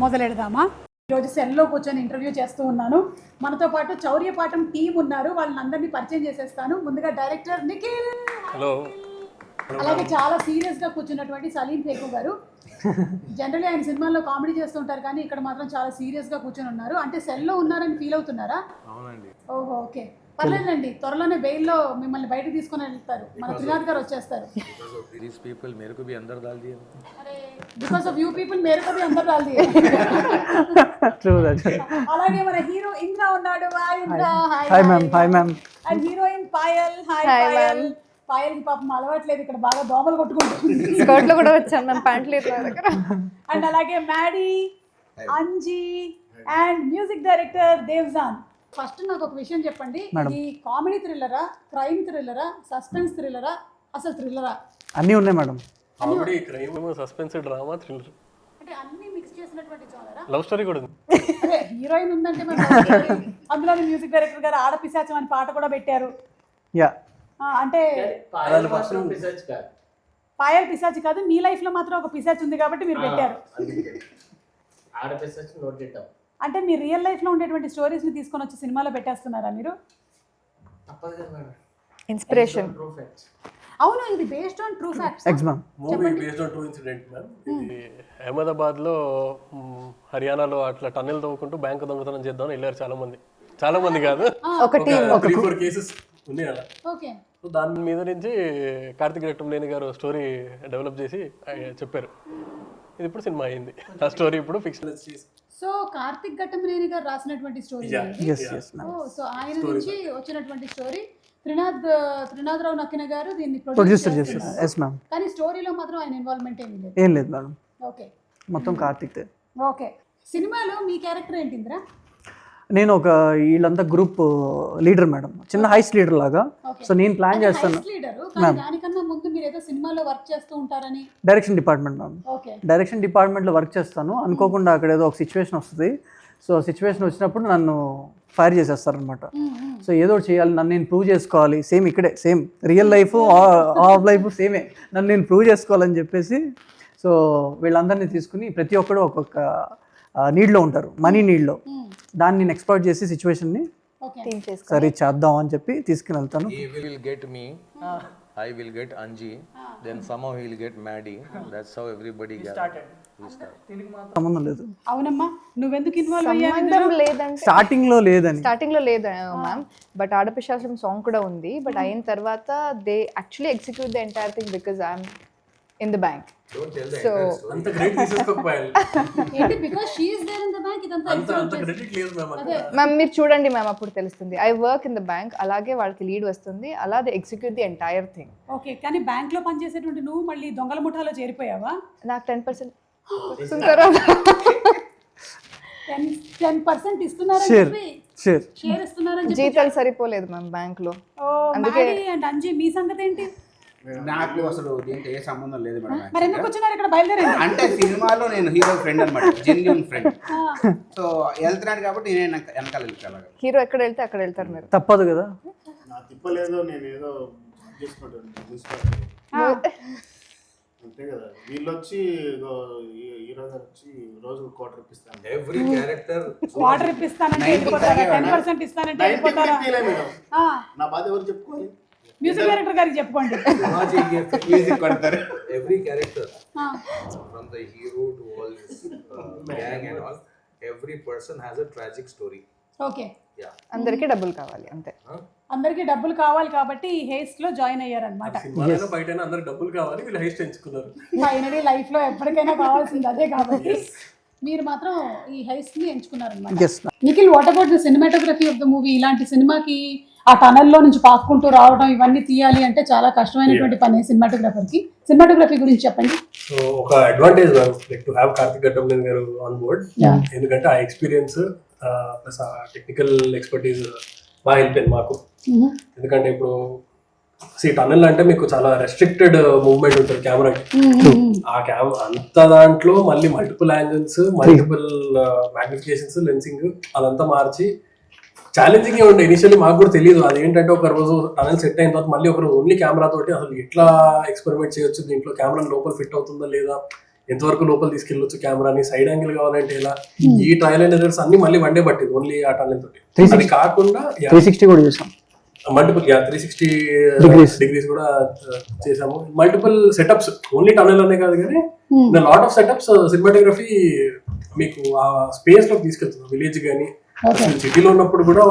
మొదలెడదామా? ఈరోజు సెల్లో కూర్చొని ఇంటర్వ్యూ చేస్తూ ఉన్నాను. మనతో పాటు చౌర్యపాఠం టీం ఉన్నారు. వాళ్ళని అందరినీ పరిచయం చేసేస్తాను. ముందుగా డైరెక్టర్ నిఖిల్, హలో. అలాగే చాలా సీరియస్గా కూర్చున్నటువంటి సలీం ఫేకు గారు. జనరల్లీ ఆయన సినిమాల్లో కామెడీ చేస్తుంటారు, కానీ ఇక్కడ మాత్రం చాలా సీరియస్గా కూర్చొని ఉన్నారు. అంటే సెల్లో ఉన్నారని ఫీల్ అవుతున్నారా? అవునండి. ఓహో, ఓకే, పర్లేదండి. త్వరలోనే బెయిల్లో మిమ్మల్ని బయటకు తీసుకొని వెళ్తారు. మన త్రినాథ్ గారు వచ్చేస్తారు. బికాస్ ఆఫ్ యూ పీపుల్ మేరే కో భీ అందర్ డాల్ దియే. అలాగే మన హీరో ఇంద్ర ఉన్నాడు. Hi Indra. Hi ma'am. Hi ma'am. And heroine Payal. Hi Payal. Payal కి పాపం అలవాట్లేదు, ఇక్కడ బాగా దోమలు కొట్టుకుంటుంది. స్కర్ట్లో కూడా వచ్చాను మ్యామ్, ప్యాంట్ లేదు నా దగ్గర. అండ్ అలాగే Maddy, Anji and music director Devjan. First నాకు ఒక విషయం చెప్పండి, ఇది కామెడీ థ్రిల్లరా, క్రైమ్ థ్రిల్లరా, సస్పెన్స్ థ్రిల్లరా, అసలు థ్రిల్లరా? అన్నీ ఉన్నాయి madam. Comedy, crime, suspense, drama, thriller, అంటే అన్ని మిక్స్ చేసినటువంటి జోనరా? లవ్ స్టోరీ కూడా ఉంది. అదే హీరోయిన్ ఉందంటే మరి అందులోని మ్యూజిక్ డైరెక్టర్ గారు ఆడపిశాచం అని పాట కూడా పెట్టారు. యా, అంటే పాయల్ పిశాచి కాదు, మీ లైఫ్ లో మాత్రం ఒక పిశాచి ఉంది కాబట్టి మీరు పెట్టారు. అంటే మీ రియల్ లైఫ్ లో ఉండేటువంటి స్టోరీస్ ని తీసుకొని వచ్చి సినిమాలో పెట్టేస్తున్నారా మీరు? ఇన్స్పిరేషన్. అవును, ఇది based on true facts. Movie based on true incident ma'am. ఇది అహ్మదాబాద్ లో, హర్యానాలో అట్లా టన్నెల్ తవ్వుకుంటూ బ్యాంకు దొంగతనం చేద్దామని వెళ్ళారు చాలా మంది కాదు, ఒక టీం. 3-4 కేసెస్ ఉన్నాయి అలా. ఓకే, సో దాని మీద నుంచి కార్తిక్ రెట్టంనేని గారు స్టోరీ డెవలప్ చేసి చెప్పారు. ఇది ఇప్పుడు సినిమా అయింది. ఆ స్టోరీ ఇప్పుడు ఫిక్షన్ చేసి. సో కార్తిక్ ఘట్టమనేని గారు రాసినటువంటి స్టోరీ. సో ఆయన నుంచి వచ్చినటువంటి స్టోరీ. త్రినాథ్ రావు నక్కిన గారు దీన్ని ప్రొడ్యూసర్ చేస్తారు. Yes ma'am. కానీ స్టోరీలో మాత్రం ఆయన ఇన్వాల్వ్మెంట్ ఏం లేదు మేడం. ఓకే, మొత్తం కార్తిక్. ఓకే. సినిమాలో మీ క్యారెక్టర్ ఏంటి ఇంద్ర? నేను ఒక వీళ్ళంతా గ్రూప్ లీడర్ మేడం, చిన్న హైస్ లీడర్ లాగా. సో నేను ప్లాన్ చేస్తాను. దానికన్నా ముందు మీరు ఏదో సినిమాలో వర్క్ చేస్తూ ఉంటారని. Direction department ma'am. డైరెక్షన్ డిపార్ట్మెంట్లో వర్క్ చేస్తాను. అనుకోకుండా అక్కడ ఏదో ఒక సిచ్యువేషన్ వస్తుంది. సో సిచ్యువేషన్ వచ్చినప్పుడు నన్ను ఫైర్ చేసేస్తారనమాట. సో ఏదో ఒకటి చేయాలి, నన్ను నేను ప్రూవ్ చేసుకోవాలి. సేమ్ ఇక్కడే, same real life of life సేమే, నన్ను నేను ప్రూవ్ చేసుకోవాలని చెప్పేసి సో వీళ్ళందరినీ తీసుకుని ప్రతి ఒక్కరు ఒక్కొక్క నీడ్లో ఉంటారు, మనీ నీడ్లో. దాన్ని నేను ఎక్స్ప్లోర్ చేసి సిచ్యువేషన్ని సరే చేద్దాం అని చెప్పి తీసుకుని వెళ్తాను. I will get Anji, then somehow he will get Maddie. That's how everybody started. సంబంధం లేదు. అవునమ్మా, నువ్వెందుకు ఇన్వాల్వ్ అయ్యావు? సంబంధం లేదంటే స్టార్టింగ్ లో లేదు మ్యామ్. బట్ ఆడపిశాచం సాంగ్ కూడా ఉంది. బట్ అయిన తర్వాత they actually execute the entire thing because I'm in the bank. So అంత క్రెడిట్ తీసుకోకపోయాలి. ఏంటి because she is there in the bank, ఇదంతా అంత క్రెడిట్ లేదు మ్యామ్. మ్యామ్ మీరు చూడండి మ్యామ్, అప్పుడు తెలుస్తుంది. I work in the bank, అలాగే వాళ్ళకి లీడ్ వస్తుంది, అలా they execute the entire thing. Okay, కానీ బ్యాంక్ లో పనిచేసేటువంటి నువ్వు మళ్ళీ దొంగల ముఠాలో చేరిపోయావా? నాకు 10% వస్తుంటారా? 10% ఇస్తున్నారని చెప్పి షేర్ ఇస్తున్నారని చెప్పి జీతాలు సరిపోలేదు మ్యామ్ బ్యాంక్ లో. అందుకే. అండ్ అంజీ, మీ సంగతి ఏంటి? నాకు అసలు దీంతో ఏ సంబంధం లేదు మేడం. మరి ఎందుకు వచ్చినారు ఇక్కడ బయలుదేరారు? అంటే సినిమాలో నేను హీరో ఫ్రెండ్ అనమాట, జెన్యూన్ ఫ్రెండ్. సో వెళ్తున్నాడు కాబట్టి నేను వెనకాల వెళ్తాను. హీరో ఎక్కడ వెళ్తే అక్కడ వెళ్తారు మీరు, తప్పదు కదా. నా తిప్పలేదు, నేను ఏదో చేసుకుంటాను అంతే కదా. వీళ్ళు వచ్చి హీరో గారు వచ్చి రోజు క్వార్టర్ ఇప్పిస్తాను. Every character క్వార్టర్ ఇప్పిస్తానంటే వెళ్ళిపోతారా? 10% ఇస్తానంటే వెళ్ళిపోతారా? నా బాధ ఎవరు చెప్పుకోవాలి? మ్యూజిక్ డైరెక్టర్ గారికి చెప్పుకోండి. మ్యూజిక్ కొడతారు. Every character from the hero to all this gang and all, every person has a tragic story. Okay, అందరికీ డబ్బులు కావాలి అంతే. అందరికీ డబ్బులు కావాలి కాబట్టి ఈ హేస్ట్ లో జాయిన్ అయ్యారనమాట. సినిమాలో బయటైనా అందరికి డబ్బులు కావాలి, వీళ్ళు హైస్ట్ ఎంచుకున్నారు. ఫైనలీ లైఫ్ లో ఎప్పటికైనా కావాల్సింది అదే కాబట్టి మీరు మాత్రం ఈ హైస్ట్ ని ఎంచుకున్నారనమాట. Nikhil, what about the cinematography of the movie? ఇలాంటి సినిమాకి ఆ టనల్లో నుంచి పాక్కుంటూ రావడం ఇవన్నీ తీయాలి అంటే చాలా కష్టమైనటువంటి పని సినిమాటోగ్రఫర్ కి. సినిమాటోగ్రఫీ గురించి చెప్పండి. సో ఒక advantage like to have Karthik Ghattamaneni గారు ఆన్ బోర్డ్. ఎందుకంటే ఆ ఎక్స్పీరియన్స్ ప్లస్ ఆ టెక్నికల్ ఎక్స్పర్టీజ్ బాగా హెల్ప్ అయింది మాకు. ఎందుకంటే ఇప్పుడు టన్నెల్ అంటే మీకు చాలా రెస్ట్రిక్టెడ్ మూవ్మెంట్ ఉంటుంది కెమెరాకి. ఆ కెమెరా అంత దాంట్లో మళ్ళీ మల్టిపుల్ యాంగిల్స్, మల్టిపుల్ మ్యాగ్నిఫికేషన్స్, లెన్సింగ్ అదంతా మార్చి ఛాలెంజింగ్ ఉండే. ఇనిషియల్లీ మాకు కూడా తెలియదు అదేంటంటే. ఒక రోజు టనల్ సెట్ అయిన తర్వాత మళ్ళీ ఒక రోజు ఓన్లీ కెమెరా తోటి అసలు ఎట్లా ఎక్స్పెరిమెంట్ చేయొచ్చు, దీంట్లో కెమెరా లోపల ఫిట్ అవుతుందా లేదా, ఎంతవరకు లోపల తీసుకెళ్ళొచ్చు కెమెరాని, సైడ్ యాంగిల్ కావాలంటే ఎలా, ఈ ట్రయల్ అండ్ ఎర్రర్స్ అన్ని మళ్ళీ వన్ డే పట్టింది ఓన్లీ ఆ టనల్ తోటి. అది కాకుండా 360 కూడా చూసాం, మల్టిపుల్ 360 Degrees. డిగ్రీస్ కూడా చేసాము. మల్టిపుల్ సెటప్స్, ఓన్లీ టనల్ అనే కాదు కానీ లాట్ ఆఫ్ సెటప్స్. సినిమాటోగ్రఫీ మీకు ఆ స్పేస్ లోకి తీసుకెళ్తుంది, విలేజ్ కానీ సిటీలో ఉన్నప్పుడు కూడా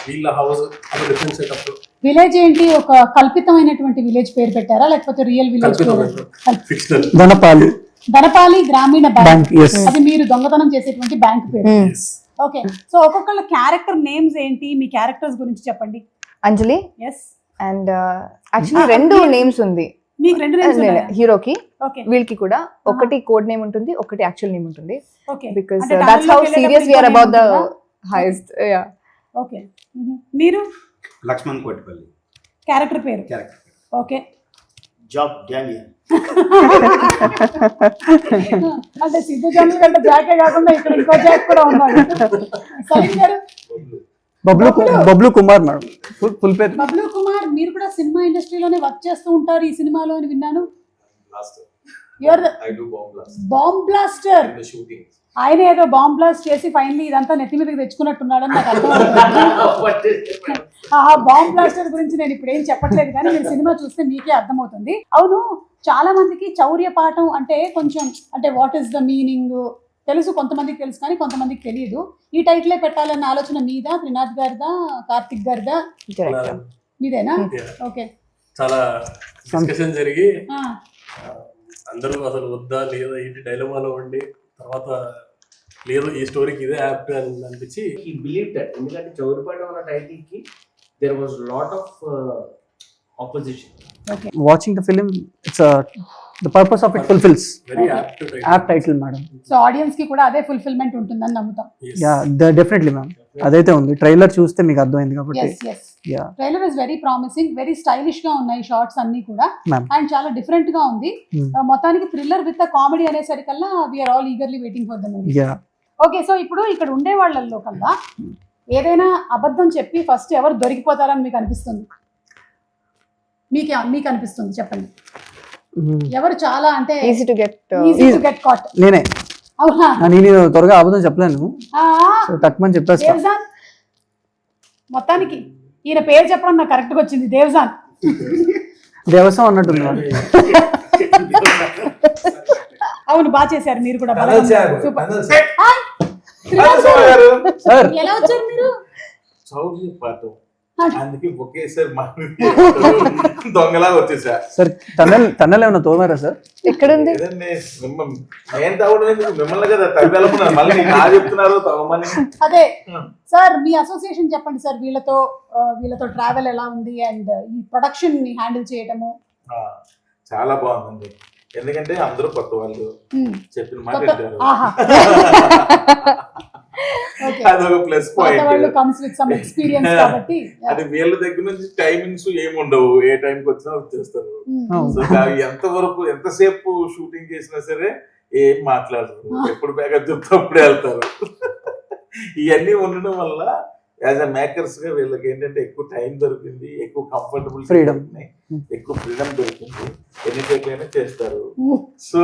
వీళ్ళ హౌస్ అలా డిఫరెంట్ సెటప్. విలేజ్ ఏంటి, ఒక కల్పితమైనటువంటి విలేజ్ పేరు పెట్టారా లేకపోతే రియల్ విలేజ్? ఫిక్షనల్. ధనపాలి గ్రామీణ బ్యాంక్, బ్యాంక్, yes. అది మీరు దొంగతనం చేసేటువంటి బ్యాంక్ పేరు. ఓకే, సో ఒక్కొక్కళ్ళ క్యారెక్టర్ నేమ్స్ ఏంటి, మీ క్యారెక్టర్స్ గురించి చెప్పండి. అంజలి ఎస్, అండ్ యాక్చువల్లీ 2 నేమ్స్ ఉంది మీకు 2 నేమ్స్ ఉన్నాయా? హీరోకి, ఓకే వీళ్ళకి కూడా ఒకటి కోడ్ నేమ్ ఉంటుంది, ఒకటి యాక్చువల్ నేమ్ ఉంటుంది. ఓకే, బికాస్ అంటే దట్స్ హౌ దానిలోకి సీరియస్ వి ఆర్ వెళ్ళేటప్పుడు అబౌట్ ద ఇంకో name హైయెస్ట్. Yeah, okay. మీరు లక్ష్మణ్ కోటిపల్లి క్యారెక్టర్ పేరు? క్యారెక్టర్. Okay, job Daniel. అంటే సిద్ధు జనరల్ కంటే జాకే కాకుండా ఇక్కడ ఇంకో జాక్ కూడా ఉన్నాడు. సలీం గారు? బబ్లు కుమార్ మేడం, ఫుల్ పేరు. బబ్లు కుమార్, మీరు కూడా సినిమా ఇండస్ట్రీలోనే వర్క్ చేస్తూ ఉంటారు ఈ సినిమాలో అని విన్నాను. I do bomb blast bomb blaster. in the shooting. ఆయన ఏదో బాంబ్ బ్లాస్ట్ చేసి ఫైనలీ ఇదంతా నెత్తి మీదకి తెచ్చుకున్నట్టున్నాడని నాకు అర్థమవుతుంది. ఆ బాంబ్ బ్లాస్టర్ గురించి నేను ఇప్పుడు ఏం చెప్పట్లేదు కానీ మీరు సినిమా చూస్తే మీకే అర్థమవుతుంది. అవును, చాలా మందికి చౌర్య పాఠం అంటే కొంచెం అంటే వాట్ ఈస్ ద మీనింగ్ తెలుసు, కొంతమందికి తెలుసు కానీ కొంతమందికి తెలియదు. ఈ టైటిలే పెట్టాలన్న ఆలోచన మీదా, త్రినాథ్ గారిదా, కార్తిక్ గారిదా? డైరెక్టర్ మీదేనా? ఓకే, చాలా డిస్కషన్ జరిగి ఆ, అందరూ అసలు వద్దా లేదా ఏంటి డైలమాలో ఉండి తర్వాత లేదు ఈ స్టోరీకి ఇదే యాప్ట్ అని అనిపించి he believed that ఎందుకంటే చౌరిపాట అన్న టైటిల్ కి there was lot of opposition. Watching the film, it's the purpose of it fulfils. Very apt app title madam. So audience కి కూడా అదే ఫుల్ఫిల్మెంట్ ఉంటుందని నమ్ముతాం. యా, డెఫినెట్లీ మ్యామ్, అదైతే ఉంది. ట్రైలర్ చూస్తే మీకు అర్థమైంది కాబట్టి. Yes yes, yeah trailer is very promising, very stylish గా ఉన్నాయి షార్ట్స్ అన్ని కూడా, మ్యామ్. అండ్ చాలా డిఫరెంట్ గా ఉంది. మొత్తానికి థ్రిల్లర్ విత్ కామెడీ అనేసరికల్లా we are all eagerly waiting for the movie. Yeah, okay, so ఇప్పుడు ఇక్కడ ఉండే వాళ్ళల్లో కల్లా ఏదైనా అబద్ధం చెప్పి ఫస్ట్ ఎవరు దొరికిపోతారని మీకు అనిపిస్తుంది? మీకు అనిపిస్తుంది చెప్పండి, ఎవరు చాలా అంటే easy to get easy to get caught? నేనే. అవునా? నేను త్వరగా అబద్ధం చెప్పలేను, ఆ, తక్కువని చెప్పేస్తా. దేవ్జాన్, మొత్తానికి ఈయన పేరు చెప్పడం నాకు కరెక్ట్గా వచ్చింది, దేవ్జాన్. దేవసం అన్నట్టుంది మేడం. అవును, బాగా చేశారు మీరు కూడా. సూపర్. సార్, ఎలా వచ్చారు మీరు? చౌదరి పాట అందుకే ఒకేసారి దొంగలాగా వచ్చేసా. సార్ టన్నల్ ఏమన్నా తోమారా సార్? ఎక్కడుంది? ఏదండి నేను తవ్వడం మిమ్మల్ని కదా తవ్వేళ్ళకున్నాను, మళ్ళీ నా చెప్తున్నారు తవ్వమని. అదే సార్, మీ అసోసియేషన్ చెప్పండి సార్, వీళ్ళతో ట్రావెల్ ఎలా ఉంది అండ్ ఈ ప్రొడక్షన్ ని హ్యాండిల్ చేయటము? చాలా బాగుందండి, ఎందుకంటే అందరూ కొత్త వాళ్ళు చెప్పిన మాట వింటారు. ఆహా, ఓకే, అదొక plus point. Comes with some experience కాబట్టి. అది వీళ్ళ దగ్గర నుంచి టైమింగ్స్ ఏముండవు, ఏ టైంకి వచ్చినా వచ్చేస్తారు. సో ఎంతవరకు ఎంతసేపు షూటింగ్ చేసినా సరే ఏం మాట్లాడరు, ఎప్పుడు బ్యాకప్ చెప్తే అప్పుడే వెళ్తారు. ఇవన్నీ ఉండడం వల్ల యాజ్ అ మేకర్స్ గా వీళ్ళకి ఏంటంటే ఎక్కువ టైం దొరికింది, ఎక్కువ కంఫర్టబుల్ ఫ్రీడమ్, ఎక్కువ ఫ్రీడమ్ దొరికింది, ఎన్ని టేక్లైనా చేస్తారు. సో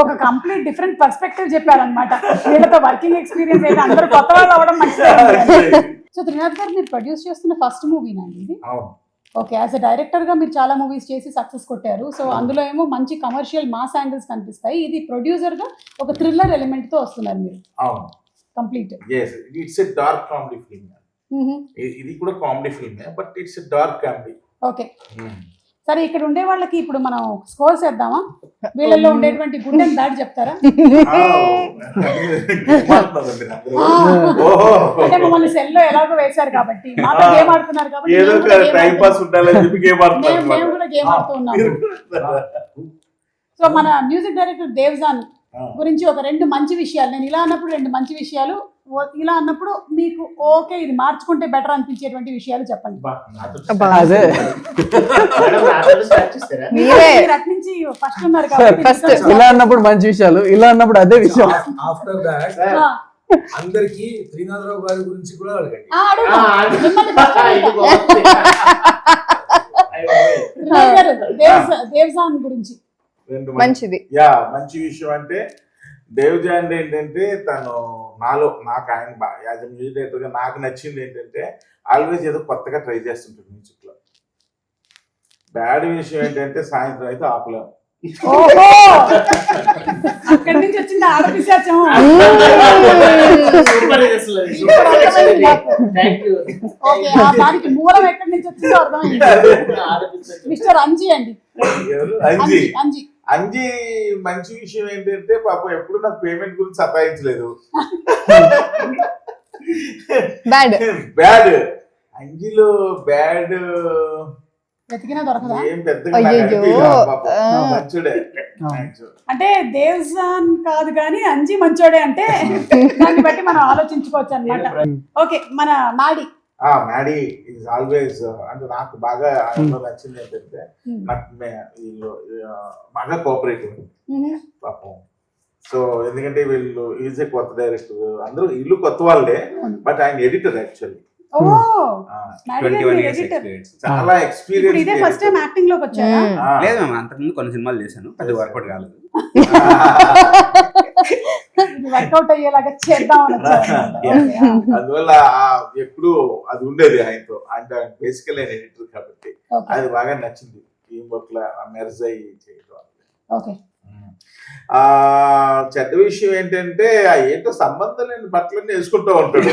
ఒక కంప్లీట్ డిఫరెంట్ పర్స్పెక్టివ్ చెప్పారనమాట. వీళ్ళతో వర్కింగ్ ఎక్స్పీరియన్స్ అయితే అందరూ కొత్త వాళ్ళు అవ్వడం మంచిది. సో త్రినాథ్ గారు, మీరు ప్రొడ్యూస్ చేస్తున్న ఫస్ట్ మూవీనండి ఇది? అవును. ఓకే, యాజ్ అ డైరెక్టర్ గా మీరు చాలా మూవీస్ చేసి సక్సెస్ కొట్టారు. సో అందులో ఏమో మంచి కమర్షియల్ మాస్ యాంగిల్స్ కనిపిస్తాయి. ఇది ప్రొడ్యూసర్ గా ఒక థ్రిల్లర్ ఎలిమెంట్ తో వస్తున్నారు మీరు. అవును, complete. It's a dark comedy film. ఇది కూడా comedy film, but it's a dark comedy. Okay, సరే, ఇక్కడ ఉండే వాళ్ళకి ఇప్పుడు మనం స్కోర్స్ వేద్దామా? వీళ్ళల్లో ఉండేటువంటి గుడ్ అండ్ బ్యాడ్ చెప్తారా? అంటే మమ్మల్ని సెల్ లో ఎలాగో వేశారు కాబట్టి, మాతో గేమ్ ఆడుతున్నారు కాబట్టి మేము కూడా గేమ్ ఆడుతూ ఉన్నాము. సో మన మ్యూజిక్ డైరెక్టర్ దేవ్జాన్ గురించి ఒక 2 మంచి విషయాలు, నేను ఇలా అన్నప్పుడు 2 మంచి విషయాలు, ఇలా అన్నప్పుడు మీకు ఓకే ఇది మార్చుకుంటే బెటర్ అనిపించేటువంటి విషయాలు చెప్పండి. అదే మీరు అటు నుంచి ఫస్ట్ ఉన్నారు కాబట్టి ఇలా అన్నప్పుడు మంచి విషయాలు, ఇలా అన్నప్పుడు అదే విషయం. ఆఫ్టర్ దాట్ అందరికి శ్రీనాథరావు గారి గురించి కూడా అడగండి. దేవ్జాన్ గురించి మంచిది. యా, మంచి విషయం అంటే దేవజాన్ ఏంటంటే తను నాకు ఆయన యాజ్ ఎ మ్యూజిక్ డైరెక్టర్గా నాకు నచ్చింది ఏంటంటే ఆల్వేస్ ఏదో కొత్తగా ట్రై చేస్తుంటాడు మ్యూజిక్లో. బ్యాడ్ విషయం ఏంటంటే సాయంత్రం అయితే ఆపలేము. ఓహో, అక్కడి నుంచి వచ్చింది ఆడపిశాచం. ఓకే, ఆ దానికి మూలం ఎక్కడి నుంచి వచ్చిందో అర్థమైంది. మిస్టర్ అంజీ అండి. అంజీ అంజీ అంజీ మంచి విషయం ఏంటంటే పాపం ఎప్పుడు నాకు పేమెంట్ గురించి సతాయించలేదు. బ్యాడ్ అంజీలో బ్యాడ్ వెతికినా దొరకదా? ఏం పెద్దగా నాకు అనిపించలేదు పాపం. మంచుడే. అంటే దేవ్జాన్ కాదు కానీ అంజీ మంచోడే అంటే దాన్ని బట్టి మనం ఆలోచించుకోవచ్చు అన్నమాట. ఓకే, మన మాడి. మ్యాడీ ఈజ్ ఆల్వేస్ అంటే నాకు బాగా ఆయనలో నచ్చింది ఏంటంటే నాకు వీళ్ళు బాగా కోఆపరేటివ్ పాపం. సో ఎందుకంటే వీళ్ళు ఈజ్ ఏ కొత్త డైరెక్టర్, అందరూ ఇల్లు కొత్త వాళ్ళే, బట్ ఆయన ఎడిటర్ యాక్చువల్లీ. చాలా ఎక్స్పీరియన్స్. ఇదే ఫస్ట్ టైం యాక్టింగ్ లోకి వచ్చారా? లేదు మ్యామ్, అంతకుముందు కొన్ని సినిమాలు చేశాను, పెద్ద వర్కౌట్ కాలేదు. వర్కౌట్ అయ్యేలాగా చేద్దాం. అందువల్ల ఎప్పుడు అది ఉండేది ఆయనతో. ఆయన బేసికల్ ఆయన ఎడిటర్ కాబట్టి అది బాగా నచ్చింది. టీమ్ వర్క్ లా మెర్జ్ అయ్యి చేయడం. చెడ్డ విషయం ఏంటంటే ఏంటో సంబంధం లేని బట్టలన్నీ వేసుకుంటూ ఉంటాడు.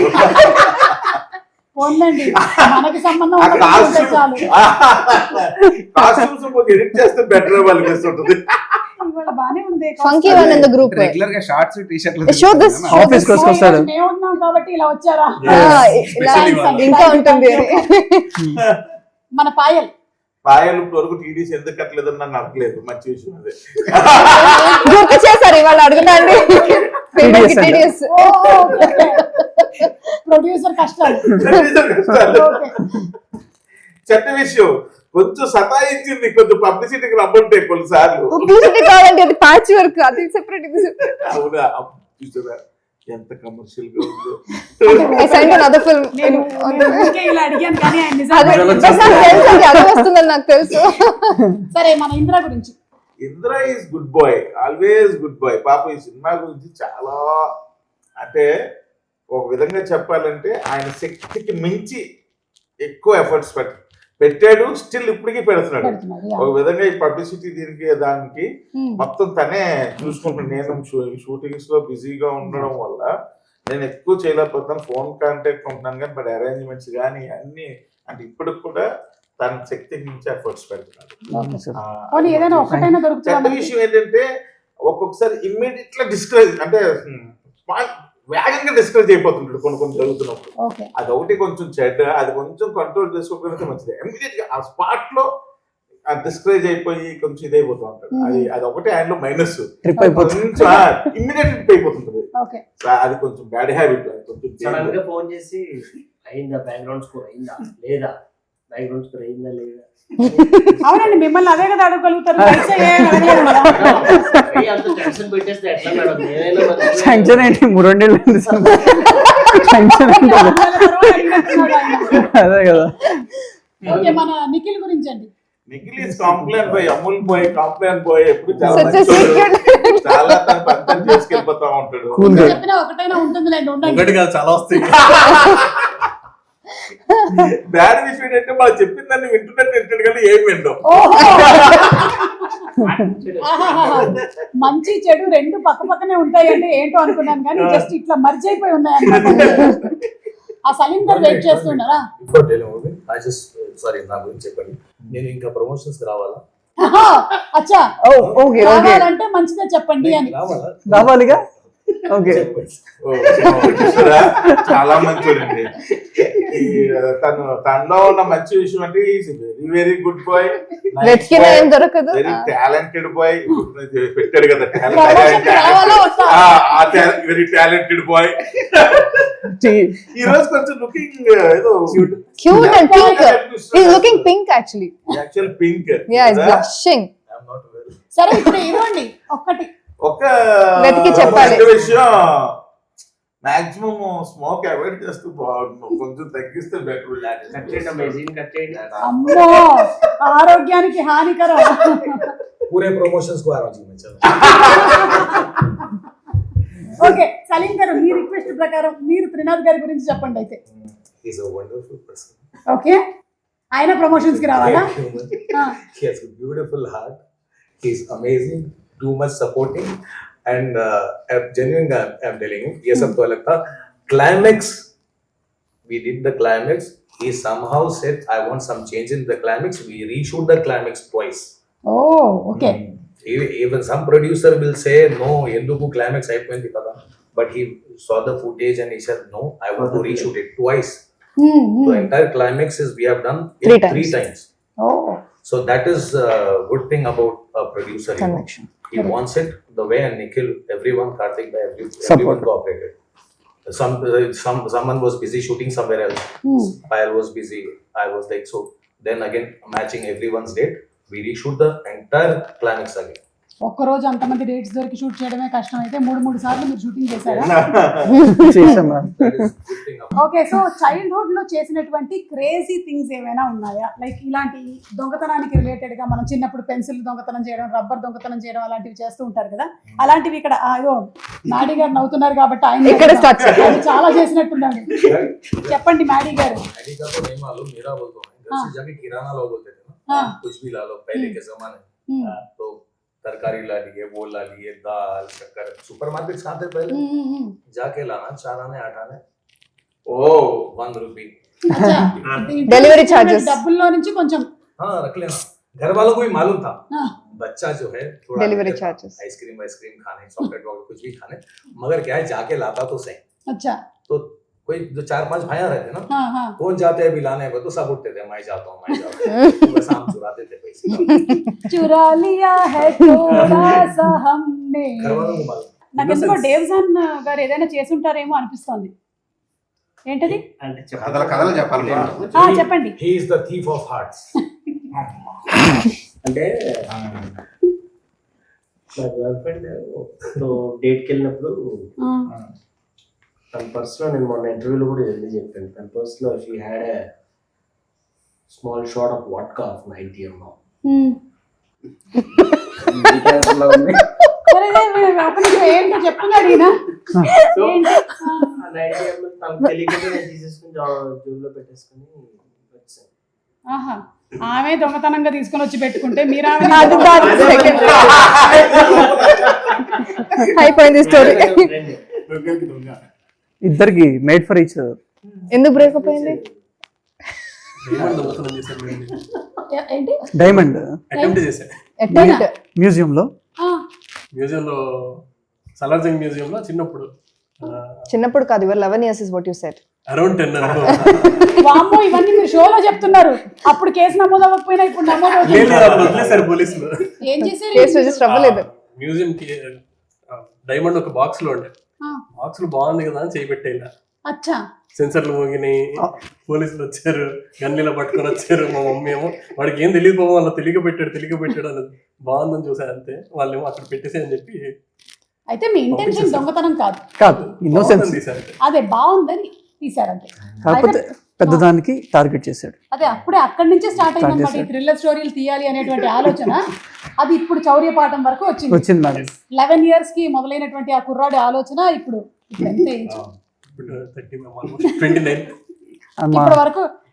మనకి సంబంధం కాస్ట్యూమ్స్ ఎడిట్ చేస్తే బెటర్ అనిపిస్తుంటది. బానే ఉంది. రెగ్యులర్ గా షార్ట్స్ టీ షర్ట్లు ఆఫీస్ కి వస్తాడు. మేము ఉన్నాం కాబట్టి ఇలా వచ్చారా? ఇంకా ఉంటుంది. మన పాయల్ వరకు టీడీసీ ఎందుకు కట్టలేదని నన్ను అడగలేదు. మంచి విషయం అదే. గుర్తు చేశారు ఇవాళ అడుగుతాండి. ప్రొడ్యూసర్ కష్టాలు. చెత్త విషయం కొంచెం సతాయించింది, కొంచెం పబ్లిసిటీకి రమ్మంటే కొన్నిసార్లు. పబ్లిసిటీ కావాలంటే అది ప్యాచ్ వర్క్, అది సెపరేట్. అవునా, చూసారా ఎంత కమర్షియల్ గా ఉందో. వస్తుందని నాకు తెలుసు. సరే, మన ఇంద్ర గురించి. Indra is good boy, always good boy. పాప ఈ సినిమా గురించి చాలా అంటే ఒక విధంగా చెప్పాలంటే ఆయన శక్తికి మించి ఎక్కువ ఎఫర్ట్స్ పెట్టాడు. స్టిల్ ఇప్పటికీ పెడుతున్నాడు. ఒక విధంగా ఈ పబ్లిసిటీ దీనికి దానికి మొత్తం తనే చూసుకుంటున్నాను. నేను షూటింగ్స్ లో బిజీగా ఉండడం వల్ల నేను ఎక్కువ చేయలేకపోతున్నాను. ఫోన్ కాంటాక్ట్ ఉంటున్నాను కానీ బట్ అరేంజ్మెంట్స్ కానీ అన్ని అంటే ఇప్పటికి కూడా తన శక్తికి మించి ఎఫర్ట్స్ పెడుతున్నాడు. చెడ్డ విషయం ఏంటంటే ఒక్కొక్కసారి ఇమ్మీడియట్గా డిస్కరేజ్ అంటే వేగంగా డిస్కరేజ్ అయిపోతుంటాడు కొన్ని జరుగుతున్నప్పుడు. అదొకటి కొంచెం చెడ్డ. అది కొంచెం కంట్రోల్ చేసుకోకపోతే మంచిది. ఇమ్మీడియట్ గా ఆ స్పాట్ లో డిస్కరేజ్ అయిపోయి కొంచెం ఇదైపోతూ ఉంటాడు. అది ఒకటి ఆయనలో మైనస్. కొంచెం ఇమ్మీడియట్ ట్రిప్ అయిపోతుంటది. అది కొంచెం బ్యాడ్ హ్యాబిట్. కొంచెం ఫోన్ చేసి అయిందా, బ్యాక్గ్రౌండ్ స్కోర్ అయిందా లేదా, బ్యాక్గ్రౌండ్ స్కోర్ అయిందా లేదా. అవునండి, మిమ్మల్ని అదే కదా అడగలుగుతారు. అదే కదా. మన నిఖిల్ గురించి అండి. Nikhil is Complan boy, Amul boy, Complan boy. ఎప్పుడు చాలా తన పని చేసుకెళ్ళిపోతా ఉంటాడు. చెప్పినా ఒకటైనా ఉంటుందిలేండి. ఒకటి కాదు, చాలా వస్తాయి. బ్యాడ్ విషయం ఏంటంటే మనం చెప్పిందని వింటున్నట్టు వింటాడు కానీ ఏం వింటాం. మంచి చెడు రెండు పక్క పక్కనే ఉంటాయి అంటే ఏంటో అనుకున్నాను కానీ జస్ట్ ఇట్లా మర్జ్ అయిపోయి ఉన్నాయన్నమాట. ఆ సలీందర్ వెయిట్ చేస్తున్నారా? సారీ, నా గురించి చెప్పండి. నేను ఇంకా ప్రమోషన్స్ రావాలా? అచ్చా, రావాలంటే మంచిదే చెప్పండి అని. రావాలిగా. ఓకే, చాలా మంచోడండి. తనలో ఉన్న మంచి విషయం అంటే very very good boy, very talented boy. పెట్టాడు కదా వెరీ టాలెంటెడ్ బాయ్. ఈ రోజు కొంచెం లుకింగ్ ఏదో cute and pink. He's looking pink actually. Actual pink. Yeah, he's blushing. I'm not well. సరే, ఇప్పుడు ఇవ్వండి ఒక్కటి ఒక వెతికి చెప్పాలి విషయం. మాక్సిమం స్మోక్ అవాయిడ్ చేస్తూ బాగుంటుంది, కొంచెం తగ్గిస్తే బెటర్. కట్ చేయడం అమేజింగ్, కట్ చేయండి. అమ్మో ఆరోగ్యానికి హానికరం. पूरे प्रमोशंस को आ रहा हूँ जी मैं, चलो. ఓకే సలీం గారు మీ రిక్వెస్ట్ ప్రకారం మీరు త్రినాథ్ గారి గురించి చెప్పండి అయితే. He's a wonderful person. Okay ఆయన ప్రమోషన్స్ కి రావాలా? Great human. He has a beautiful heart. He's amazing, too much supporting, and genuine. I'm telling you, ये सब तो अलग था. Climax, we did the climax. He somehow said, "I want some change in the climax." We reshoot the climax twice. Oh okay Even some producer will say, "No, enduku climax అయిపోయింది కదా." But he saw the footage and he said, "No, I want to reshoot it twice." The entire climax is we have done in three times. Oh So that is a good thing about a producer. You know. Connection. He wants it the way, and Nikhil, everyone, Karthik, everyone cooperated. Someone was busy shooting somewhere else. Payal was busy. I was like, so then again matching everyone's date, we reshoot the entire climax again. ఒక్క రోజు అంతమంది dates దొరికి shoot చేయడమే కష్టం అయితే మూడు సార్లు మీరు షూటింగ్ చేశారా? చేసాం ma'am. That is good thing about. Okay so childhood లో చేసినటువంటి క్రేజీ థింగ్స్ ఏమైనా ఉన్నాయా? లైక్ ఇలాంటి దొంగతనానికి రిలేటెడ్ గా మనం చిన్నప్పుడు పెన్సిల్ దొంగతనం చేయడం, రబ్బర్ దొంగతనం చేయడం అలాంటివి చేస్తూ ఉంటారు కదా, అలాంటివి ఇక్కడ అయ్యో మ్యాడీ గారు నవ్వుతున్నారు కాబట్టి ఇక్కడ ఆయన start చేయాలి. ఆయన చాలా చేసినట్టున్నాడు. చెప్పండి మ్యాడీ గారు. Daddy का तो नहीं मालूम, मेरा बोलता हूँ. घर से जाके किराना लो बोलते थे ना, हाँ. कुछ भी ला लो पहले के जमाने में. तो तरकारी ला लिए, वो ला लिए, दाल शक्कर, सुपरमार्केट खाते पहले जाके लाना 4 आने 8 आने. ఓ 1 रुपये. Delivery charges. డబ్బుల్లో నుంచి కొంచెం हाँ रख लेना. घर वालों को भी मालूम था. हाँ. बच्चा जो है थोड़ा Delivery charges. आइसक्रीम खाने, चॉकलेट वॉकलेट कुछ भी खाने, मगर क्या है जाके लाता तो सही. अच्छा तो कोई जो 4-5 भाइयां रहते ना, हाँ हाँ कौन जाते हैं अभी लाने को, तो सब उठते थे, मैं जाता हूँ. बस हम चुराते थे पैसे. चुरा लिया है थोड़ा सा हमने. घर वालों को मालूम. నాకెందుకో డేవ్జాన్ గారు ఏదైనా చేసుంటారేమో అనిపిస్తోంది. ఏంటది? అంటే కథలు చెప్పాలి నేను. చెప్పండి. He is the thief of hearts. అంటే నా గర్ల్ ఫ్రెండ్ డేట్కి వెళ్ళినప్పుడు తన పర్స్లో, నేను మొన్న ఇంటర్వ్యూలో కూడా వెళ్ళి చెప్పాను, తన పర్స్లో she had a small shot of vodka of 90 ml. ఏంటో చెప్తున్నాడు ఈయన. సో ఆ 90 ml తనకు తెలియకుండా నేను తీసేసుకుని జోబులో పెట్టేసుకుని వచ్చాను. ఆహా ఆమె దొంగతనంగా తీసుకొని వచ్చి పెట్టుకుంటే మీరు అయిపోయింది స్టోరీ. దొంగకి దొంగ. ఇద్దరికి మేడ్ ఫర్ ఈచ్ అదర్. ఎందుకు బ్రేకప్ అయింది? ఏంటి డైమండ్ అటెంప్ట్ చేశాను Attempt. మ్యూజియంలో మ్యూజియంలో, సలార్జంగ్ మ్యూజియంలో చిన్నప్పుడు చిన్నప్పుడు కాదు, ఇవర్ 11 years is what you said. Around 10 వామ్మో ఇవన్నీ మీరు షోలో చెప్తున్నారు. అప్పుడు కేసు నమోదు అవ్వకపోయినా ఇప్పుడు నమోదు అవుతుంది. వదిలేశారు పోలీసులు. ఏం చేశారు? కేసు రిజిస్టర్ అవ్వలేదు. మ్యూజియం కి డైమండ్ ఒక బాక్స్ లో ఉండే, ఆ, బాక్స్ లో బాగుంది కదా అని చేయబెట్టేలా, అచ్చా సెన్సర్లు మోగినాయి, పోలీసులు వచ్చారు, గన్నిలా పట్టుకొని వచ్చారు. మా మమ్మీ ఏమో వాడికి ఏం తెలియకపోవడం వల్ల తెలియక పెట్టాడు అని బాగుందని చూసారు అంతే. వాళ్ళేమో అక్కడ పెట్టేసి అని చెప్పి అయితే మీ ఇంటెన్షన్ దొంగతనం కాదు, కాదు ఇన్నోసెన్స్. తీశారు. అదే బాగుందని తీశారంతే. కాకపోతే పెద్దదానికి టార్గెట్ చేశాడు. అదే అప్పుడే అక్కడి నుంచే స్టార్ట్ అయింది అనమాట ఈ థ్రిల్లర్ స్టోరీలు తీయాలి అనేటువంటి ఆలోచన. అది ఇప్పుడు చౌర్యపాఠం వరకు వచ్చింది. మేడం. 11 years కి మొదలైనటువంటి ఆ కుర్రాడి ఆలోచన ఇప్పుడు ఎంత age? ఇప్పుడు 30, almost 29.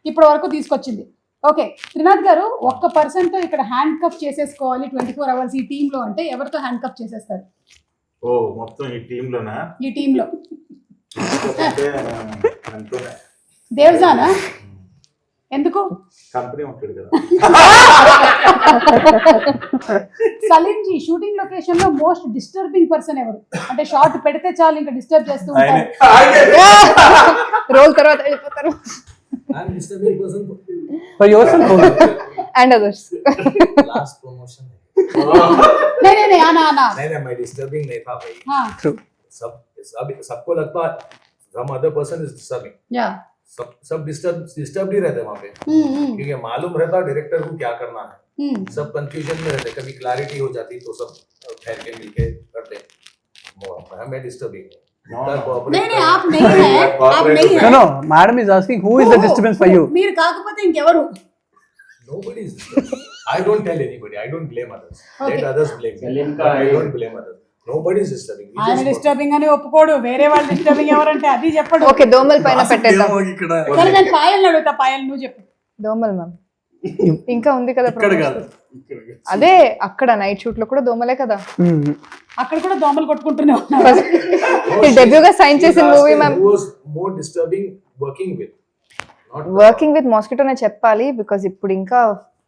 ఇప్పటి వరకు తీసుకొచ్చింది. ఓకే త్రినాథ్ గారు, 1% ఇక్కడ హ్యాండ్ కప్ చేసేసుకోవాలి 24 hours ఈ టీమ్ లో అంటే ఎవరితో హ్యాండ్ కప్ చేసేస్తారు? ఓ మొత్తం ఈ టీమ్ లోనా? ఈ టీమ్ లో అంటే అంతేనా? దేవ్జానా? ఎందుకు? కంపెనీ ఉంటాడు కదా. సలీం జీ షూటింగ్ లొకేషన్ లో మోస్ట్ డిస్టర్బింగ్ పర్సన్ ఎవరు? అంటే షార్ట్ పెడితే చాలు ఇంకా డిస్టర్బ్ చేస్తూ ఉంటారు. రోల్ తర్వాత వెళ్ళిపోతారు. I'm disturbing person. For yourself only. And others. Last promotion. नहीं आना नहीं मैं disturbing नहीं था भाई. हाँ True. सबको लगता है some other person is disturbing. या सब डिस्टर्ब ही रहते वहाँ पे, क्योंकि मालूम रहता डायरेक्टर को क्या करना है. सब कंफ्यूजन में रहते, कभी क्लैरिटी हो जाती तो सब ठहर के मिलके करते. मैं डिस्टर्बिंग नहीं आप नहीं है आप नहीं है No, madam is asking who is the disturbance for you. మీరు కాకపోతే ఇంకెవరు Nobody is disturbing. I don't tell anybody. I don't blame others. Okay. Let others blame me. Salim But I ka- don't blame others. Nobody is disturbing. We ఆయన just work. Disturbing అని ఒప్పుకోడు, వేరే వాళ్ళు disturbing ఎవరంటే అది చెప్పడు. Okay దోమల పైన పెట్టేద్దాం. ఇక్కడ సరే నేను పాయల్ అడుగుతా, పాయల్ నువ్వు చెప్పు. దోమలు మ్యామ్ ఇంకా ఉంది కదా ఇక్కడ promotion. కాదు ఇక్కడ కాదు. అదే అక్కడ నైట్ షూట్ లో కూడా దోమలే కదా. అక్కడ కూడా దోమలు కొట్టుకుంటూనే ఉన్నారు. డెబ్యూగా సైన్ చేసిన Last movie time ma'am. who was more disturbing working with? Not working with మాస్కిటోనే చెప్పాలి బికాజ్ ఇప్పుడు ఇంకా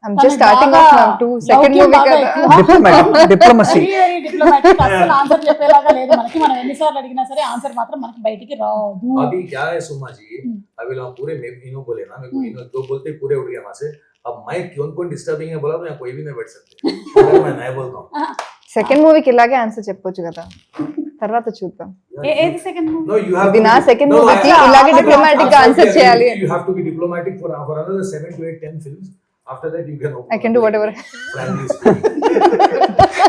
ఐమ్ తనకి జస్ట్ స్టార్టింగ్ ఆఫ్ బాగా ma'am to second Loukyam movie బాగా కదా. ఎక్కువ. Diplomacy. Very very diplomatic. అసలు ఆన్సర్ చెప్పేలాగా లేదు మనకి. మనం ఎన్నిసార్లు అడిగినా సరే ఆన్సర్ మాత్రం మనకి బయటికి రాదు. अभी क्या है सुमा जी, अभी हम पूरे इनो बोले ना, मेरे को इनो दो बोलते ही पूरे उड़ गया वहां से. अब मैं कौन डिस्टर्बिंग है बोला तो यहाँ कोई भी नहीं बैठ सकते. अगर मैं नहीं बोलता हूँ. సెకండ్ మూవీకి ఇలాగే ఆన్సర్ చెప్పొచ్చు కదా, తర్వాత చూద్దాం. ఏది second movie? No, you have ఇది to నా be- సెకండ్ No, no, మూవీకి I- ఇలాగే I- డిప్లొమాటిక్ గా ఆన్సర్ Absolutely, చేయాలి. You have to be diplomatic for another 7 to 8, 10 films. After that, you can. I can do whatever. Frankly speaking.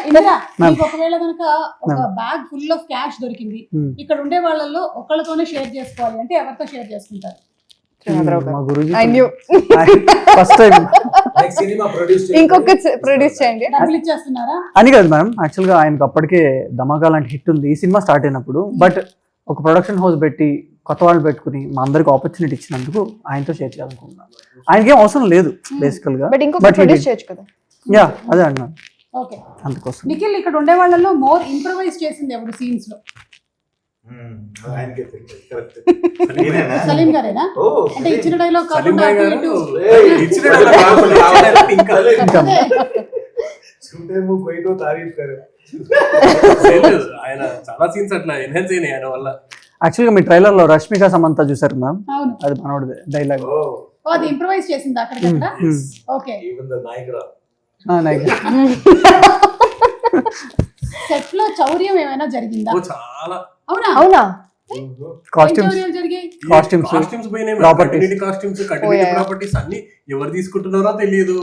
Indira, మీకు ఒకవేళ కనుక ఒక బ్యాగ్ ఫుల్ ఆఫ్ క్యాష్ దొరికింది, ఇక్కడ ఉండే వాళ్ళల్లో ఒకళ్ళతోనే షేర్ చేసుకోవాలి అంటే ఎవరితో షేర్ చేసుకుంటారు? మా Guruji I knew. First time Like cinema produced. ఇంకొక ప్రొడ్యూస్ చేయండి. డబ్బులు ఇచ్చేస్తున్నారా? అని కాదు మ్యామ్, యాక్చువల్గా ఆయనకు అప్పటికే ధమాకా లాంటి హిట్ ఉంది ఈ సినిమా స్టార్ట్ అయినప్పుడు. బట్ ఒక ప్రొడక్షన్ హౌస్ పెట్టి కొత్త వాళ్ళు పెట్టుకుని మా అందరికి ఆపర్చునిటీ ఇచ్చినందుకు ఆయనతో షేర్ చేయాలనుకుంటున్నాను. ఆయనకేం అవసరం లేదు బేసికల్ గా, బట్ ఇంకొక బట్ ప్రొడ్యూస్ చేయొచ్చు కదా. యా అదే అన్నాను ఓకే. అందుకోసం. నిఖిల్, ఇక్కడ ఉండే వాళ్ళలో మోర్ ఇంప్రవైజ్ చేసింది ఎవరు సీన్స్ లో? ఆయనకే తెలియదు. Correct. నేనేనా? సలీం గారేనా? ఓ, అంటే ఇచ్చిన డైలాగ్ సలీం కాకుండా భాయ్ అటు గారు ఇటు. ఇచ్చిన dialogue ఇంకా అదే. झूठे मुंह कोई तो तारीफ करे. లేదు. ఆయన చాలా సీన్స్ అట్లా ఎన్హాన్స్ అయినాయి ఆయన వల్ల. యాక్చువల్గా మీ ట్రైలర్ లో రష్మిక సమంత చూసారు మ్యామ్, అవును. అది మనోడిదే డైలాగ్. Oh, ఓ, అది ఇంప్రవైజ్ చేసింది అక్కడికక్కడ. Okay. even the Niagara. Set లో చౌర్యం ఏమైనా జరిగిందా? ఓ చాలా అవునా? అవునా? ఏం కాస్ట్యూమ్స్ చౌర్యాలు జరిగాయి? కాస్ట్యూమ్స్ పోయినాయి. Properties. Costumes Oh, continuity yeah. Properties అన్ని ఎవరు తీసుకుంటున్నారో తెలియదు.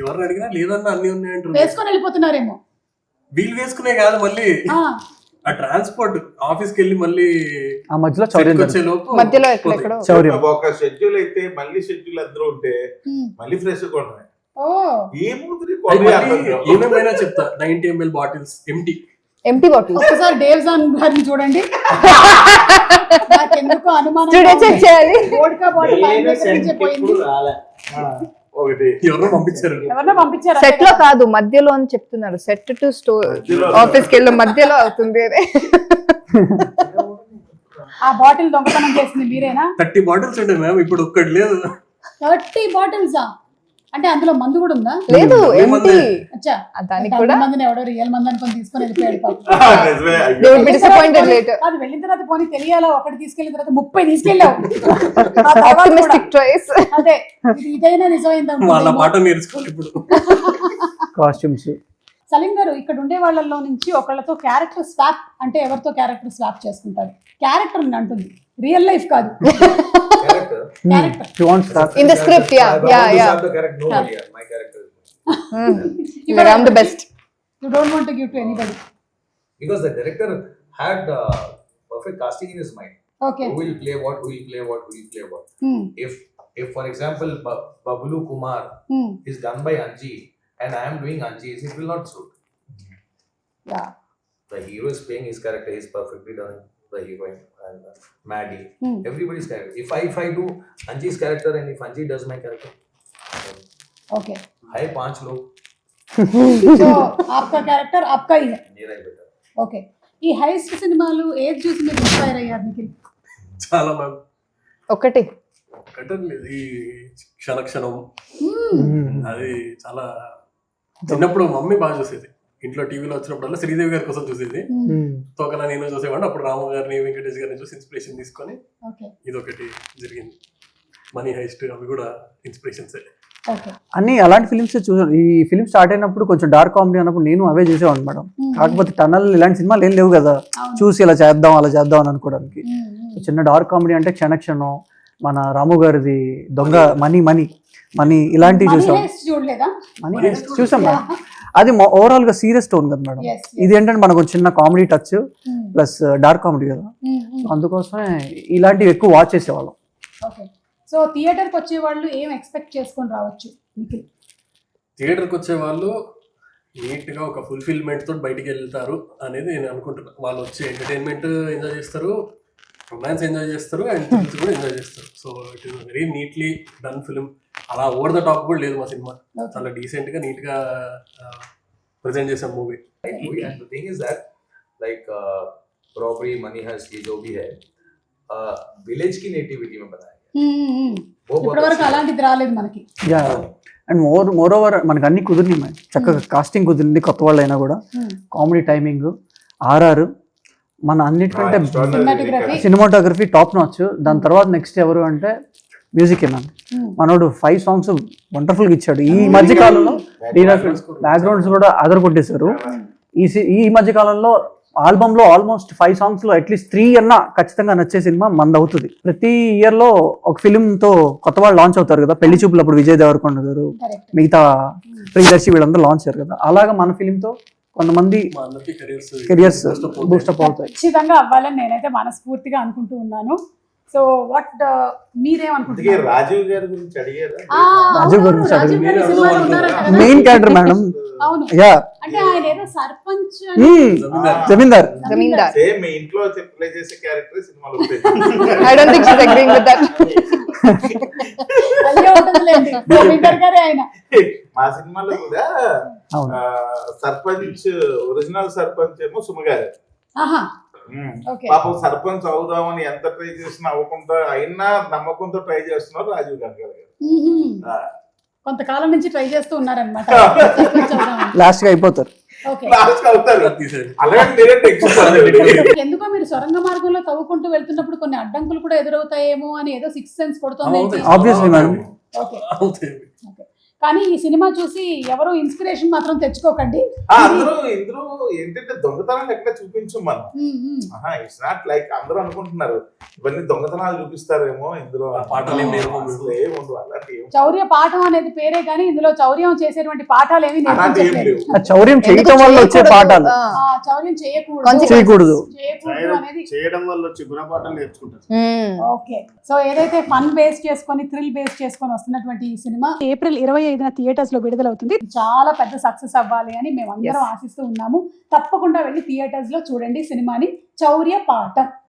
ఎవరిని అడిగినా లేదన్నా అన్ని ఉన్నాయి అంటారు. వేసుకొని వెళ్ళిపోతున్నారేమో. వీళ్ళు వేసుకునే కాదు, మళ్ళీ ఆ, ఆ ట్రాన్స్పోర్ట్ ఆఫీస్ కి వెళ్ళి మళ్ళీ ఆ మధ్యలో చౌర్యం వచ్చే జరుగుతుంది. లోపు మధ్యలో ఎక్కడెక్కడో చౌర్యం. ఒక షెడ్యూల్ అయితే మళ్ళీ షెడ్యూల్ అందరూ ఉంటే ఉమ్. మళ్ళీ ఫ్రెష్ కొనమే. ఓ, ఏముంది ఏమేమైనా చెప్తా. 90 ml bottles empty. Empty bottle ఒక్కసారి డేవ్ జాన్ గారిని చూడండి. నాకెందుకో అనుమానం. స్టూడియో చెక్ చేయాలి. వోడ్కా బాటిల్ పైన నేను ఎక్కడి నుంచో పోయింది. ఎప్పుడు రాలే. ఒకటి ఎవరో పంపించారు. ఎవరినో పంపించారు. సెట్ లో కాదు మధ్యలో అని చెప్తున్నారు. సెట్ టు స్టోర్ ఆఫీస్ కి వెళ్ళి మధ్యలో అవుతుంది అదే. ఆ బాటిల్ దొంగతనం చేసింది మీరేనా? 30 బాటిల్స్ ఉండే మ్యామ్, ఇప్పుడు ఒక్కటి లేదు. 30 బాటిల్సా? అంటే అందులో మందు కూడా ఉందా? లేదు ఏమంది? ఎంటీ. అచ్చా, దానికి కూడా మందిని ఎవడో రియల్ మంది అనుకొని తీసుకొని వెళ్ళిపోయాడు పాపం. నిజమే. అయ్యో. they would be disappointed later. అది వెళ్ళిన తర్వాత పోనీ తెలియాలా, ఒకటి తీసుకెళ్ళిన తర్వాత 30 తీసుకెళ్ళావు. ఆ తర్వాత Optimistic కూడా. choice. అదే, ఇదైనా నిజమైందా? వాళ్ళ పాట నేర్చుకోవాలి ఇప్పుడు. కాస్ట్యూమ్స్. సలీం గారు, ఇక్కడ ఉండే వాళ్ళలో నుంచి ఒకళ్ళతో క్యారెక్టర్ స్వాప్ అంటే ఎవరితో క్యారెక్టర్ స్వాప్ చేసుకుంటారు? క్యారెక్టర్ అంటుంది, రియల్ లైఫ్ కాదు. Character. Character. You want start? In the script, yeah, I want yeah, to yeah. start the character. Nobody. My character. Like, I'm the best. You don't want to give to anybody. Because the director had perfect casting in his mind. Okay. Who will play what? Who will play what? Who will play what? Hmm. If for example, Babulu Kumar Hmm. is done by Anji and I am doing Anji's, it will not suit. Yeah. The hero is playing his character. He is perfectly done. The heroine and Maddie. Hmm. Everybody's character. If I do Anji's character and if Anji does my character, Okay. hi 5 लोग So आपका character आपका ही है. मेरा ही बेटा. Okay. ఈ heist సినిమాలు ఏది చూసి మీరు ఇన్స్పైర్ అయ్యారు నిఖిల్? చాలా మ్యామ్. ఒకటి కట్టలేదు ఈ క్షణక్షణం. అది చాలా చిన్నప్పుడు మమ్మీ బాగా చూసేది. ఇంట్లో టీవీలో వచ్చినప్పుడల్లా శ్రీదేవి గారి కోసం చూసేది. తోకలా నేను చూసేవాడిని. అప్పుడు రాము గారిని వెంకటేష్ గారిని చూసి ఇన్స్పిరేషన్ తీసుకొని ఓకే. ఇదొకటి జరిగింది. మనీ హైస్ట్ అవి కూడా ఇన్స్పిరేషన్సే. ఓకే. అన్ని అలాంటి ఫిలిమ్స్ చూసాను. ఈ ఫిలిం స్టార్ట్ అయినప్పుడు కొంచెం డార్క్ కామెడీ అన్నప్పుడు నేను అవే చూసేవాడిని మేడం. కాకపోతే టనల్ ఇలాంటి సినిమాలు ఏం లేవు కదా, చూసి ఇలా చేద్దాం అలా చేద్దాం అని అనుకోవడానికి. చిన్న డార్క్ కామెడీ అంటే క్షణక్షణం, మన రాము గారిది దొంగ మనీ మనీ మనీ ఇలాంటివి చూసాం. చూడలేదా? మనీ చూసాం మేడం. అది ఓవరాల్ గా సీరియస్ టోన్ కదా మేడం. Yes, ఇది ఏంటంటే మనకు చిన్న comedy touch plus dark comedy కదా. అందుకోసమే ఇలాంటివి ఎక్కువ వాచ్ చేసేవాళ్ళం. ఓకే. సో థియేటర్కి వచ్చే వాళ్ళు ఏం ఎక్స్పెక్ట్ చేసుకొని రావచ్చు నిఖిల్? థియేటర్కి వచ్చే వాళ్ళు నీట్గా ఒక ఫుల్ఫిల్మెంట్ తోటి బయటికి వెళ్తారు అనేది నేను అనుకుంటున్నాను. వాళ్ళు వచ్చి ఎంటర్టైన్మెంట్ ఎంజాయ్ చేస్తారు, రొమాన్స్ ఎంజాయ్ చేస్తారు, అండ్ థ్రిల్స్ కూడా ఎంజాయ్ చేస్తారు. So it is very neatly done film. అలా ఓవర్ ద టాప్ కూడా లేదు మా సినిమా. చాలా డీసెంట్గా నీట్గా ప్రజెంట్ చేసాం movie. And the thing is that like robbery, money heist, ये जो भी है विलेज की नेटिविटी में बनाया गया. ఇప్పటి వరకు అలాంటిది రాలేదు మనకి. యా, అండ్ మోర్ ఓవర్ మనకు అన్ని కుదిరినాయి మేడం. చక్కగా కాస్టింగ్ కుదిరింది, కొత్త వాళ్ళు అయినా కూడా. కామెడీ టైమింగ్, ఆర్ఆర్, మన అన్నిటికంటే సినిమాటోగ్రఫీ టాప్ నాచ్. దాని తర్వాత నెక్స్ట్ ఎవరు అంటే మ్యూజిక్ మ్యామ్. మనోడు 5 songs వండర్ఫుల్గా ఇచ్చాడు. ఈ మధ్య కాలంలో బ్యాక్గ్రౌండ్స్ కూడా అదర్ కొట్టేశారు. ఈ మధ్య కాలంలో ఆల్బమ్లో ఆల్మోస్ట్ 5 songs అట్లీస్ట్ 3 అన్నా ఖచ్చితంగా నచ్చే సినిమా మంది అవుతుంది. ప్రతి ఇయర్లో ఒక ఫిలింతో కొత్త వాళ్ళు లాంచ్ అవుతారు కదా. పెళ్లి చూపులు అప్పుడు విజయ్ దేవరకొండ గారు, మిగతా ప్రియదర్శి వీళ్ళందరూ లాంచ్ అయ్యారు కదా. అలాగా మన ఫిలింతో కొంతమంది కెరియర్స్ బూస్టప్ అవుతాయి. ఖచ్చితంగా అవ్వాలని నేనైతే మనస్ఫూర్తిగా అనుకుంటూ ఉన్నాను. సో వాట్ మీరేమనుకుంటున్నారు? రాజీవ్ గారి గురించి అడిగారా? రాజీవ్ గారి గురించి మెయిన్ క్యారెక్టర్ మేడం. అవును, యా, అంటే ఆయన ఏదో సర్పంచ్ జమీందార్. సేమ్ మీ ఇంట్లో ప్లే చేసే క్యారెక్టర్ సినిమాలో I don't think she's agreeing with that. అయ్యే ఉంటుందిలేండి, జమీందార్ గారే ఆయన. మా సినిమాలో కూడా సర్పంచ్, ఒరిజినల్ సర్పంచ్ ఏమో సుమగారు. ఆహా, ఓకే. పాపం సర్పంచ్ అవుదామని ఎంత ట్రై చేసినా అవ్వకుండా అయినా నమ్మకంతో ట్రై చేస్తున్నారు రాజీవ్ గాంధీ గారు. కొంతకాలం నుంచి ట్రై చేస్తూ ఉన్నారనమాట. లాస్ట్ గా అయిపోతారు. ఎందుకో మీరు సొరంగ మార్గంలో తవ్వుకుంటూ వెళ్తున్నప్పుడు కొన్ని అడ్డంకులు కూడా ఎదురవుతాయేమో అని ఏదో 6th సెన్స్ కొడుతుంది. Obviously madam. కానీ ఈ సినిమా చూసి ఎవరు ఇన్స్పిరేషన్ మాత్రం తెచ్చుకోకండి. అందరూ ఇందులో ఏంటంటే దొంగతనాలు ఎక్కడ చూపించు మనం. ఇట్స్ నాట్ లైక్ అందరూ అనుకుంటున్నారు ఇవన్నీ దొంగతనాలు చూపిస్తారేమో. ఇందులో పాఠాలు చౌర్య పాఠం అనేది పేరే కానీ ఇందులో చౌర్యం చేసేటువంటి పాఠాలు ఏమి చౌర్యం చేయడం వల్ల వచ్చే పాఠాలు, చౌర్యం చేయకూడదు అనేది చేయడం వల్ల వచ్చే గుణపాఠాలు నేర్చుకుంటారు. ఓకే. సో ఏదైతే ఫన్ బేస్ చేసుకొని థ్రిల్ బేస్ చేసుకొని వస్తున్నటువంటి ఈ సినిమా ఏప్రిల్ 25న థియేటర్స్ లో విడుదలవుతుంది. చాలా పెద్ద సక్సెస్ అవ్వాలి అని మేము అందరం ఆశిస్తూ ఉన్నాము. తప్పకుండా వెళ్ళి థియేటర్స్ లో చూడండి సినిమాని, చౌర్య పాఠం.